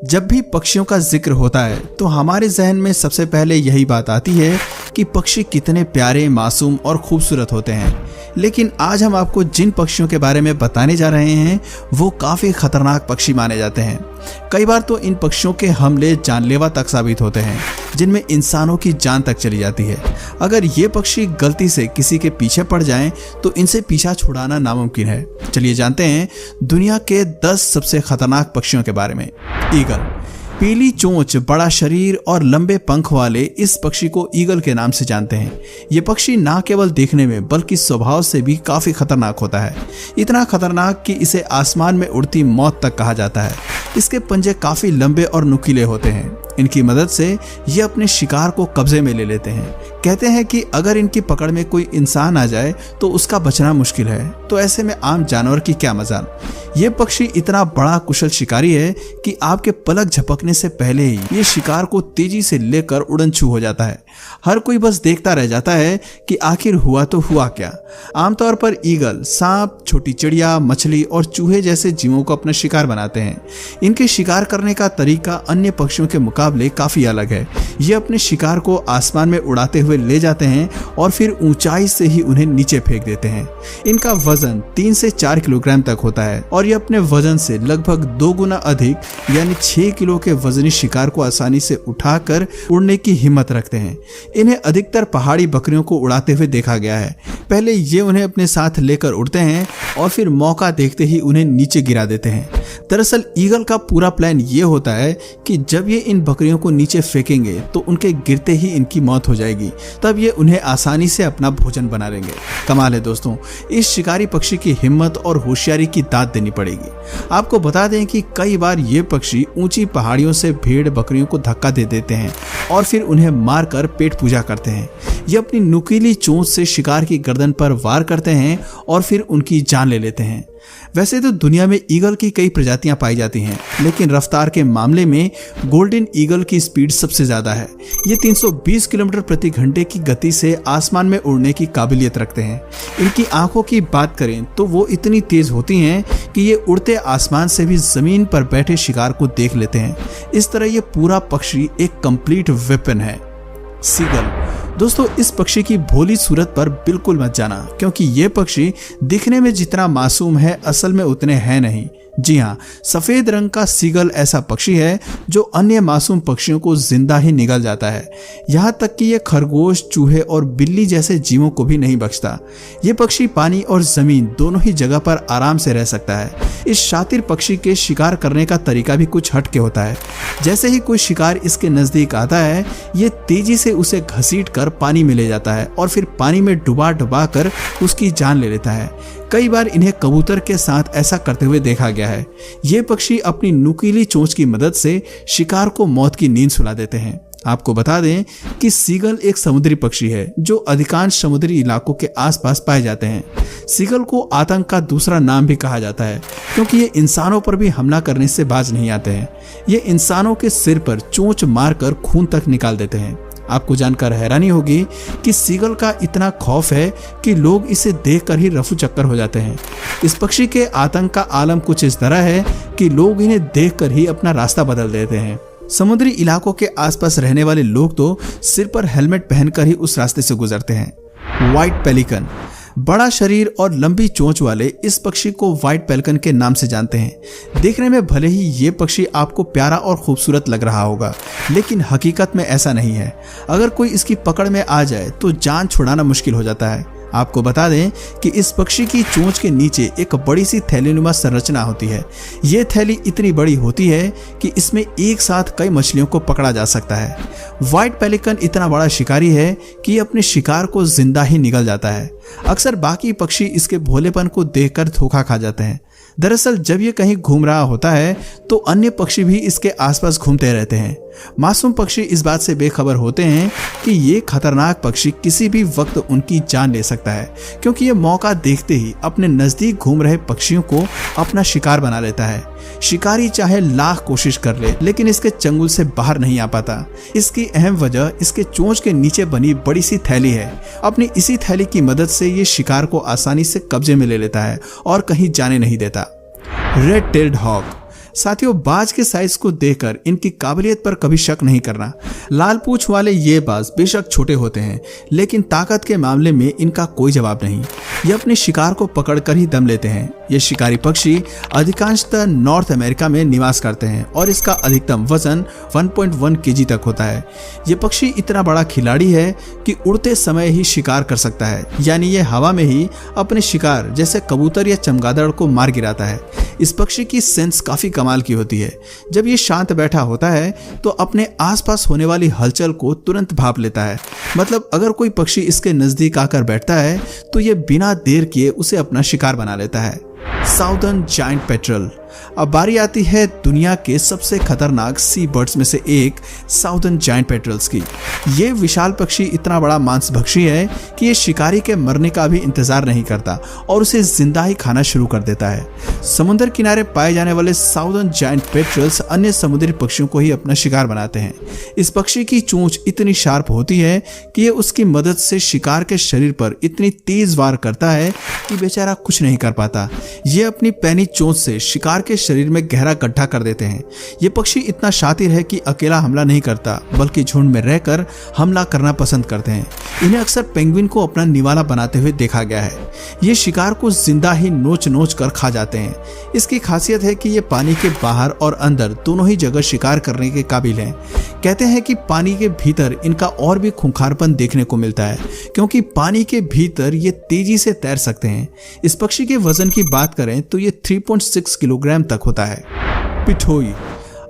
जब भी पक्षियों का जिक्र होता है तो हमारे जहन में सबसे पहले यही बात आती है कि पक्षी कितने प्यारे, मासूम और खूबसूरत होते हैं। लेकिन आज हम आपको जिन पक्षियों के बारे में बताने जा रहे हैं वो काफ़ी खतरनाक पक्षी माने जाते हैं। कई बार तो इन पक्षियों के हमले जानलेवा तक साबित होते हैं, जिनमें इंसानों की जान तक चली जाती है। अगर ये पक्षी गलती से किसी के पीछे पड़ जाएं तो इनसे पीछा छुड़ाना नामुमकिन है। चलिए जानते हैं दुनिया के 10 सबसे खतरनाक पक्षियों के बारे में। ईगल। पीली चोंच, बड़ा शरीर और लंबे पंख वाले इस पक्षी को ईगल के नाम से जानते हैं। ये पक्षी ना केवल देखने में बल्कि स्वभाव से भी काफी खतरनाक होता है। इतना खतरनाक कि इसे आसमान में उड़ती मौत तक कहा जाता है। इसके पंजे काफी लंबे और नुकीले होते हैं। इनकी मदद से ये अपने शिकार को कब्जे में ले लेते हैं। कहते हैं कि अगर इनकी पकड़ में कोई इंसान आ जाए तो उसका बचना मुश्किल है, तो ऐसे में आम जानवर की क्या मजाल। ये पक्षी इतना बड़ा कुशल शिकारी है कि आपके पलक झपकने से पहले ही ये शिकार को तेजी से लेकर उड़न छू हो जाता है। हर कोई बस देखता रह जाता है कि आखिर हुआ तो हुआ क्या। आमतौर पर ईगल सांप, छोटी चिड़िया, मछली और चूहे जैसे जीवों को अपना शिकार बनाते हैं। इनके शिकार करने का तरीका अन्य पक्षियों के मुकाबले काफी अलग है। ये अपने शिकार को आसमान में उड़ाते हुए ले जाते हैं और फिर ऊंचाई से ही उन्हें नीचे फेंक देते हैं। इनका वजन 3 से 4 किलोग्राम तक होता है और ये अपने वजन से लगभग 2 गुना अधिक यानी 6 किलो के वजनी शिकार को आसानी से उठाकर उड़ने की हिम्मत रखते हैं। इन्हें अधिकतर पहाड़ी बकरियों को उड़ाते हुए देखा गया है। पहले ये उन्हें अपने साथ लेकर उड़ते हैं और फिर मौका देखते ही उन्हें नीचे गिरा देते हैं। दरअसल ईगल का पूरा प्लान ये होता है कि जब ये इन बकरियों को नीचे फेंकेंगे तो उनके गिरते ही इनकी मौत हो जाएगी, तब ये उन्हें आसानी से अपना भोजन बना लेंगे। कमाल है दोस्तों, इस शिकारी पक्षी की हिम्मत और होशियारी की दाद देनी पड़ेगी। आपको बता दें कि कई बार ये पक्षी ऊंची पहाड़ियों से भेड़ बकरियों को धक्का दे देते हैं और फिर उन्हें मारकर पेट पूजा करते हैं। ये अपनी नुकीली चोंच से शिकार की गर्दन पर वार करते हैं और फिर उनकी जान ले लेते हैं। वैसे तो दुनिया में ईगल की कई प्रजातियां पाई जाती हैं, लेकिन रफ्तार के मामले में गोल्डन ईगल की स्पीड सबसे ज्यादा है। ये 320 किलोमीटर प्रति घंटे की गति से आसमान में उड़ने की काबिलियत रखते हैं। इनकी आंखों की बात करें तो वो इतनी तेज होती हैं कि ये उड़ते आसमान से भी जमीन पर बैठे शिकार को देख लेते हैं। इस तरह ये पूरा पक्षी एक कंप्लीट वेपन है। सीगल। दोस्तों, इस पक्षी की भोली सूरत पर बिल्कुल मत जाना, क्योंकि ये पक्षी दिखने में जितना मासूम है असल में उतने हैं नहीं। जी हाँ, सफेद रंग का सीगल ऐसा पक्षी है जो अन्य मासूम पक्षियों को जिंदा ही निगल जाता है। यहाँ तक कि ये खरगोश, चूहे और बिल्ली जैसे जीवों को भी नहीं बख्शता। ये पक्षी पानी और जमीन दोनों ही जगह पर आराम से रह सकता है। इस शातिर पक्षी के शिकार करने का तरीका भी कुछ हटके होता है। जैसे ही कोई शिकार इसके नजदीक आता है, ये तेजी से उसे घसीट कर पानी में ले जाता है और फिर पानी में डुबा डुबा कर उसकी जान ले लेता है। कई बार इन्हें कबूतर के साथ ऐसा करते हुए देखा गया है। ये पक्षी अपनी नुकीली चोंच की मदद से शिकार को मौत की नींद सुला देते हैं। आपको बता दें कि सीगल एक समुद्री पक्षी है जो अधिकांश समुद्री इलाकों के आसपास पाए जाते हैं। सीगल को आतंक का दूसरा नाम भी कहा जाता है, क्योंकि ये इंसानों पर भी हमला करने से बाज नहीं आते हैं। ये इंसानों के सिर पर चोंच मारकर खून तक निकाल देते हैं। आपको जानकर हैरानी होगी कि सीगल का इतना खौफ है कि लोग इसे देखकर ही रफू चक्कर हो जाते हैं। इस पक्षी के आतंक का आलम कुछ इस तरह है कि लोग इन्हें देखकर ही अपना रास्ता बदल देते हैं। समुद्री इलाकों के आसपास रहने वाले लोग तो सिर पर हेलमेट पहनकर ही उस रास्ते से गुजरते हैं। White pelican. बड़ा शरीर और लंबी चोंच वाले इस पक्षी को व्हाइट पेलिकन के नाम से जानते हैं। देखने में भले ही ये पक्षी आपको प्यारा और खूबसूरत लग रहा होगा, लेकिन हकीकत में ऐसा नहीं है। अगर कोई इसकी पकड़ में आ जाए तो जान छुड़ाना मुश्किल हो जाता है। आपको बता दें कि इस पक्षी की चोंच के नीचे एक बड़ी सी थैलीनुमा संरचना होती है। ये थैली इतनी बड़ी होती है कि इसमें एक साथ कई मछलियों को पकड़ा जा सकता है। व्हाइट पेलिकन इतना बड़ा शिकारी है कि ये अपने शिकार को जिंदा ही निगल जाता है। अक्सर बाकी पक्षी इसके भोलेपन को देखकर धोखा खा जाते हैं। दरअसल जब ये कहीं घूम रहा होता है तो अन्य पक्षी भी इसके आसपास घूमते रहते हैं। मासूम पक्षी इस बात से बेखबर होते हैं कि ये खतरनाक पक्षी किसी भी वक्त उनकी जान ले सकता है, क्योंकि ये मौका देखते ही अपने नजदीक घूम रहे पक्षियों को अपना शिकार बना लेता है। शिकारी चाहे लाख कोशिश कर ले, लेकिन इसके चंगुल से बाहर नहीं आ पाता। इसकी अहम वजह इसके चोंच के नीचे बनी बड़ी सी थैली है। अपनी इसी थैली की मदद से ये शिकार को आसानी से कब्जे में ले लेता है और कहीं जाने नहीं देता। Red tailed hawk. साथियों, बाज के साइज को देखकर इनकी काबिलियत पर कभी शक नहीं करना। लाल पूंछ वाले ये बाज बेशक छोटे होते हैं, लेकिन ताकत के मामले में इनका कोई जवाब नहीं। ये अपने शिकार को पकड़कर ही दम लेते हैं। ये शिकारी पक्षी अधिकांशतः नॉर्थ अमेरिका में निवास करते हैं और इसका अधिकतम वजन 1.1 केजी तक होता है। ये पक्षी इतना बड़ा खिलाड़ी है कि उड़ते समय ही शिकार कर सकता है, यानी ये हवा में ही अपने शिकार जैसे कबूतर या चमगादड़ को मार गिराता है। इस पक्षी की सेंस काफी कमाल की होती है। जब ये शांत बैठा होता है तो अपने आसपास होने वाली हलचल को तुरंत भांप लेता है। मतलब अगर कोई पक्षी इसके नजदीक आकर बैठता है तो ये बिना देर किए उसे अपना शिकार बना लेता है। Southern giant petrol. अब बारी आती है दुनिया के सबसे खतरनाक सी बर्ड्स में से एक साउदर्न जायंट पेट्रल्स की। ये विशाल पक्षी इतना बड़ा मांसभक्षी है कि ये शिकारी के मरने का भी इंतजार नहीं करता और उसे जिंदा ही खाना शुरू कर देता है। समुद्र किनारे पाए जाने वाले साउदर्न जायंट पेट्रल्स अन्य समुद्री पक्षियों को ही अपना शिकार बनाते हैं। इस पक्षी की चोंच इतनी शार्प होती है कि ये उसकी मदद से शिकार के शरीर पर इतनी तेज वार करता है कि बेचारा कुछ नहीं कर पाता। ये अपनी पैनी चोंच से शिकार के शरीर में गहरा गड्ढा कर देते हैं। ये पक्षी इतना शातिर है कि अकेला हमला नहीं करता, बल्कि झुंड में रहकर हमला करना पसंद करते हैं। इन्हें अक्सर पेंगुइन को अपना निवाला बनाते हुए देखा गया है। ये शिकार को जिंदा ही नोच नोच कर खा जाते हैं। इसकी खासियत है कि ये पानी के बाहर और अंदर दोनों ही जगह शिकार करने के काबिल हैं। कहते हैं कि पानी के भीतर इनका और भी खूंखारपन देखने को मिलता है, क्योंकि पानी के भीतर ये तेजी से तैर सकते हैं। इस पक्षी के वजन की बात करें तो ये 3.6 किलोग्राम तक होता है। पिठोई।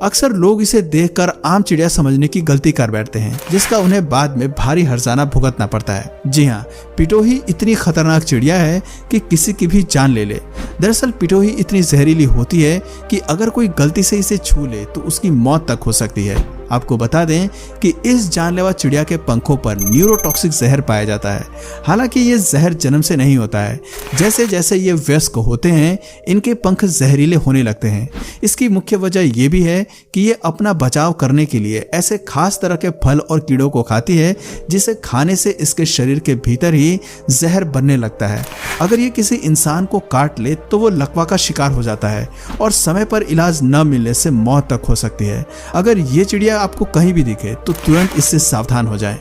अक्सर लोग इसे देखकर आम चिड़िया समझने की गलती कर बैठते हैं, जिसका उन्हें बाद में भारी हर्जाना भुगतना पड़ता है। जी हाँ, पिठोई इतनी खतरनाक चिड़िया है कि किसी की भी जान ले ले। दरअसल पिठोई इतनी जहरीली होती है कि अगर कोई गलती से इसे छू ले तो उसकी मौत तक हो सकती है। आपको बता दें कि इस जानलेवा चिड़िया के पंखों पर न्यूरोटॉक्सिक जहर पाया जाता है। हालांकि ये जहर जन्म से नहीं होता है। जैसे जैसे ये वयस्क होते हैं, इनके पंख जहरीले होने लगते हैं। इसकी मुख्य वजह ये भी है कि ये अपना बचाव करने के लिए ऐसे खास तरह के फल और कीड़ों को खाती है, जिसे खाने से इसके शरीर के भीतर ही जहर बनने लगता है। अगर ये किसी इंसान को काट ले तो वो लकवा का शिकार हो जाता है और समय पर इलाज न मिलने से मौत तक हो सकती है। अगर ये चिड़िया आपको कहीं भी दिखे तो तुरंत इससे सावधान हो जाएं।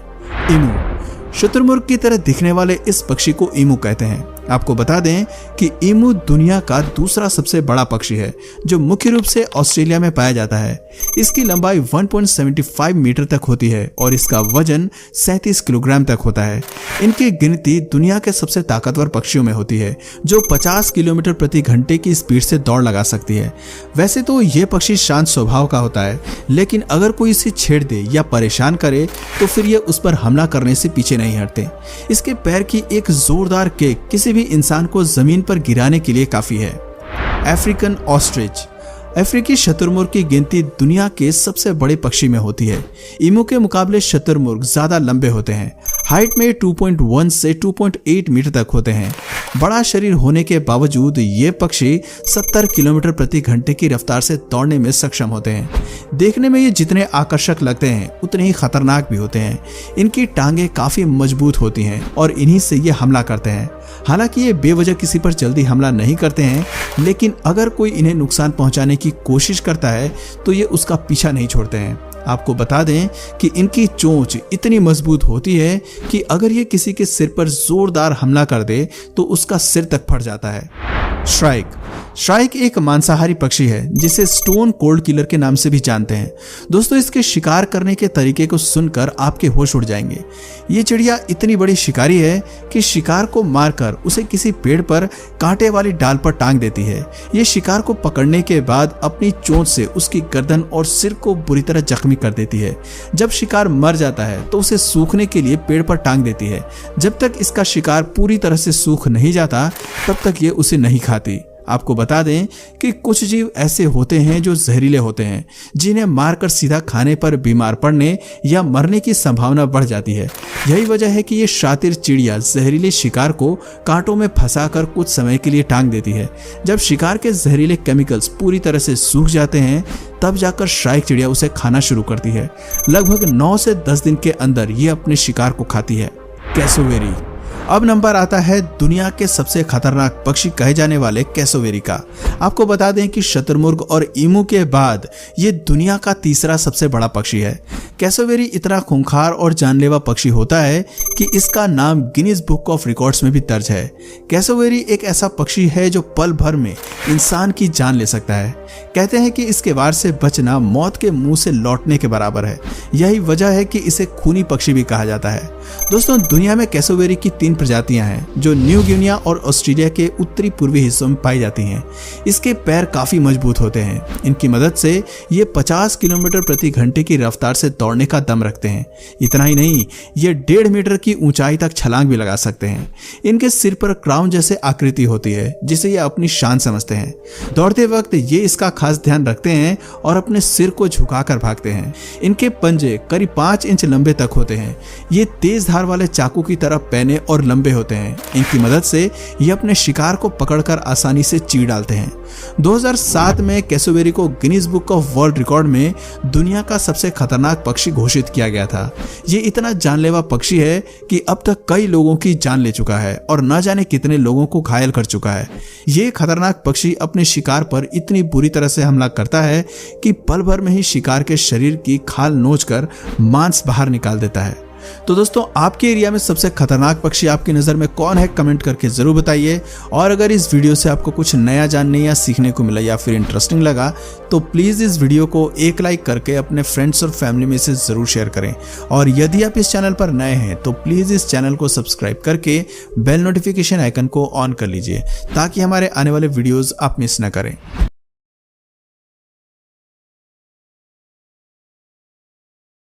ईमू। शुतुरमुर्ग की तरह दिखने वाले इस पक्षी को ईमू कहते हैं। आपको बता दें कि ईमू दुनिया का दूसरा सबसे बड़ा पक्षी है, जो मुख्य रूप से ऑस्ट्रेलिया में पाया जाता है। इसकी लंबाई 1.75 मीटर तक होती है और इसका वजन 37 किलोग्राम तक होता है। इनकी गिनती दुनिया के सबसे ताकतवर पक्षियों में होती है, जो 50 किलोमीटर प्रति घंटे की स्पीड से दौड़ लगा सकती है। वैसे तो ये पक्षी शांत स्वभाव का होता है, लेकिन अगर कोई इसे छेड़ दे या परेशान करे तो फिर ये उस पर हमला करने से पीछे नहीं हटते। इसके पैर की एक जोरदार किक किसी भी इंसान को जमीन पर गिराने के लिए काफी है। African ostrich. अफ्रीकी शुतुरमुर्ग की गिनती दुनिया के सबसे बड़े पक्षी में होती है। ईमू के मुकाबले शुतुरमुर्ग ज्यादा लंबे होते हैं। हाइट में 2.1 से 2.8 मीटर तक होते हैं। बड़ा शरीर होने के बावजूद ये पक्षी 70 किलोमीटर प्रति घंटे की रफ्तार से दौड़ने में सक्षम होते हैं। देखने में ये जितने आकर्षक लगते हैं उतने ही खतरनाक भी होते हैं। इनकी टांगें काफी मजबूत होती हैं और इन्हीं से ये हमला करते हैं। हालांकि ये बेवजह किसी पर जल्दी हमला नहीं करते हैं, लेकिन अगर कोई इन्हें नुकसान पहुंचाने की कोशिश करता है तो ये उसका पीछा नहीं छोड़ते हैं। आपको बता दें कि इनकी चोंच इतनी मजबूत होती है कि अगर ये किसी के सिर पर जोरदार हमला कर दे तो उसका सिर तक फट जाता है। श्राइक। श्राइक एक मांसाहारी पक्षी है, जिसे स्टोन कोल्ड किलर के नाम से भी जानते हैं। दोस्तों, इसके शिकार करने के तरीके को सुनकर आपके होश उड़ जाएंगे। ये चिड़िया इतनी बड़ी शिकारी है कि शिकार को मारकर उसे किसी पेड़ पर कांटे वाली डाल पर टांग देती है। ये शिकार को पकड़ने के बाद अपनी चोंच से उसकी गर्दन और सिर को बुरी तरह जख्मी कर देती है। जब शिकार मर जाता है तो उसे सूखने के लिए पेड़ पर टांग देती है। जब तक इसका शिकार पूरी तरह से सूख नहीं जाता तब तक ये उसे नहीं खाती। आपको बता दें कि कुछ जीव ऐसे होते हैं जो जहरीले होते हैं, जिन्हें मारकर सीधा खाने पर बीमार पड़ने या मरने की संभावना बढ़ जाती है। यही वजह है कि ये शातिर चिड़िया जहरीले शिकार को कांटों में फंसाकर कुछ समय के लिए टांग देती है। जब शिकार के जहरीले केमिकल्स पूरी तरह से सूख जाते हैं तब जाकर श्राइक चिड़िया उसे खाना शुरू करती है। लगभग 9 से 10 दिन के अंदर ये अपने शिकार को खाती है। कैसोवेरी। अब नंबर आता है दुनिया के सबसे खतरनाक पक्षी कहे जाने वाले कैसोवेरी का। आपको बता दें कि शतुरमुर्ग और ईमू के बाद ये दुनिया का तीसरा सबसे बड़ा पक्षी है। कैसोवेरी इतना खूंखार और जानलेवा पक्षी होता है कि इसका नाम गिनीज बुक ऑफ रिकॉर्ड्स में भी दर्ज है। कैसोवेरी एक ऐसा पक्षी है जो पल भर में इंसान की जान ले सकता है। कहते हैं कि इसके वार से बचना मौत के मुंह से लौटने के बराबर है। यही वजह है कि इसे खूनी पक्षी भी कहा जाता है। दोस्तों, दुनिया में कैसोवेरी की 3 प्रजातियां हैं जो न्यू गिनिया और ऑस्ट्रेलिया के उत्तरी पूर्वी हिस्सों में पाई जाती हैं। इसके पैर काफी मजबूत होते हैं। इनकी मदद से ये 50 किलोमीटर प्रति घंटे की रफ्तार से दौड़ने का दम रखते हैं। इतना ही नहीं, ये 1.5 मीटर की ऊंचाई तक छलांग भी लगा सकते हैं। इनके सिर पर क्राउन जैसे आकृति होती है जिसे ये अपनी शान समझते हैं। दौड़ते वक्त ये इसका खास ध्यान रखते हैं और अपने सिर को झुकाकर भागते हैं। इनके पंजे करीब 5 इंच लंबे तक होते हैं। ये तेज धार वाले चाकू की तरह पैने और लंबे होते हैं। इनकी मदद से ये अपने शिकार को पकड़कर आसानी से चीर डालते हैं। 2007 में कैसोवेरी को Guinness book of world record में दुनिया का सबसे खतरनाक पक्षी घोषित किया गया था। ये इतना जानलेवा पक्षी है कि अब तक कई लोगों की जान ले चुका है और न जाने कितने लोगों को घायल कर चुका है। ये खतरनाक पक्षी अपने शिकार पर इतनी बुरी तरह से हमला करता है कि पल भर में ही शिकार के शरीर की खाल नोचकर मांस बाहर निकाल देता है। तो दोस्तों, आपके एरिया में सबसे खतरनाक पक्षी आपकी नज़र में कौन है, कमेंट करके ज़रूर बताइए। और अगर इस वीडियो से आपको कुछ नया जानने या सीखने को मिला या फिर इंटरेस्टिंग लगा तो प्लीज़ इस वीडियो को एक लाइक करके अपने फ्रेंड्स और फैमिली में से ज़रूर शेयर करें। और यदि आप इस चैनल पर नए हैं तो प्लीज़ इस चैनल को सब्सक्राइब करके बेल नोटिफिकेशन आइकन को ऑन कर लीजिए ताकि हमारे आने वाले वीडियोज़ आप मिस न करें।